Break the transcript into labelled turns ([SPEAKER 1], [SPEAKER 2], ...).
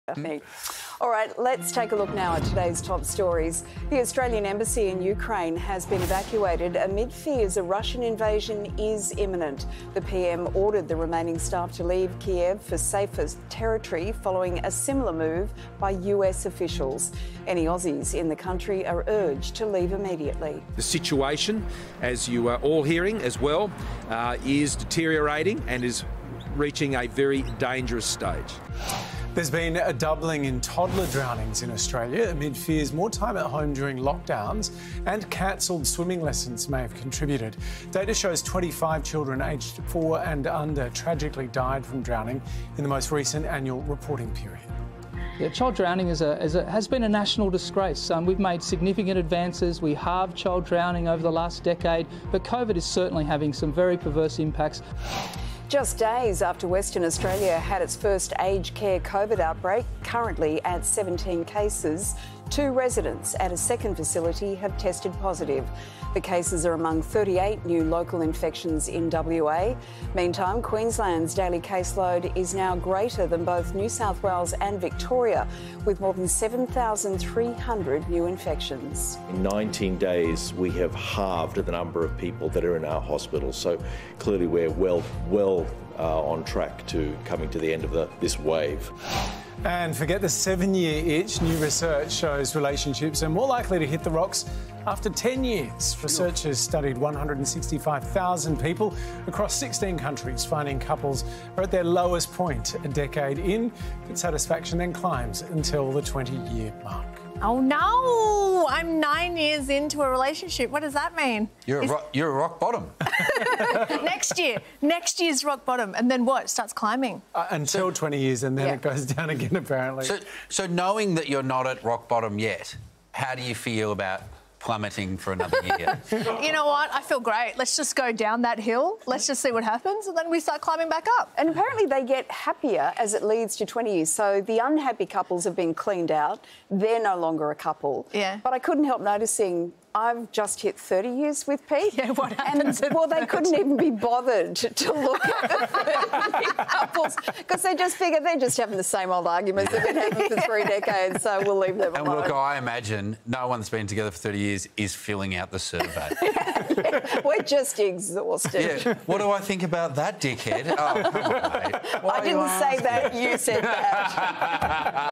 [SPEAKER 1] All right, let's take a look now at today's top stories. The Australian Embassy in Ukraine has been evacuated amid fears a Russian invasion is imminent. The PM ordered the remaining staff to leave Kiev for safer territory following a similar move by US officials. Any Aussies in the country are urged to leave immediately.
[SPEAKER 2] The situation, as you are all hearing as well, is deteriorating and is reaching a very dangerous stage.
[SPEAKER 3] There's been a doubling in toddler drownings in Australia amid fears more time at home during lockdowns and cancelled swimming lessons may have contributed. Data shows 25 children aged 4 and under tragically died from drowning in the most recent annual reporting period.
[SPEAKER 4] Yeah, child drowning has been a national disgrace. We've made significant advances. We halved child drowning over the last decade, but COVID is certainly having some very perverse impacts.
[SPEAKER 1] Just days after Western Australia had its first aged care COVID outbreak, currently at 17 cases, 2 residents at a second facility have tested positive. The cases are among 38 new local infections in WA. Meantime, Queensland's daily caseload is now greater than both New South Wales and Victoria, with more than 7,300 new infections.
[SPEAKER 5] In 19 days, we have halved the number of people that are in our hospitals. So clearly we're well on track to coming to the end of this wave.
[SPEAKER 3] And forget the 7-year itch. New research shows relationships are more likely to hit the rocks after 10 years. Researchers studied 165,000 people across 16 countries, finding couples are at their lowest point a decade in, but satisfaction then climbs until the 20-year mark.
[SPEAKER 6] Oh no, I'm 9 years into a relationship. What does that mean?
[SPEAKER 7] You're a rock bottom.
[SPEAKER 6] Next year's rock bottom. And then what? It starts climbing?
[SPEAKER 3] Until 20 years and then it goes down again, apparently.
[SPEAKER 7] So knowing that you're not at rock bottom yet, how do you feel about plummeting for another year?
[SPEAKER 6] You know what? I feel great. Let's just go down that hill. Let's just see what happens, and then we start climbing back up.
[SPEAKER 1] And apparently they get happier as it leads to 20 years. So the unhappy couples have been cleaned out. They're no longer a couple.
[SPEAKER 6] Yeah.
[SPEAKER 1] But I couldn't help noticing I've just hit 30 years with Pete.
[SPEAKER 6] Yeah, what happens?
[SPEAKER 1] And, well, they couldn't even be bothered to look at the 30-year couples because they just figure they're just having the same old arguments they've been having for 3 decades, so we'll leave them alone.
[SPEAKER 7] And look, I imagine no one's been together for 30 years is filling out the survey.
[SPEAKER 1] We're just exhausted.
[SPEAKER 7] Yeah. What do I think about that, dickhead? Oh, come on, mate.
[SPEAKER 1] I didn't say that, you said that.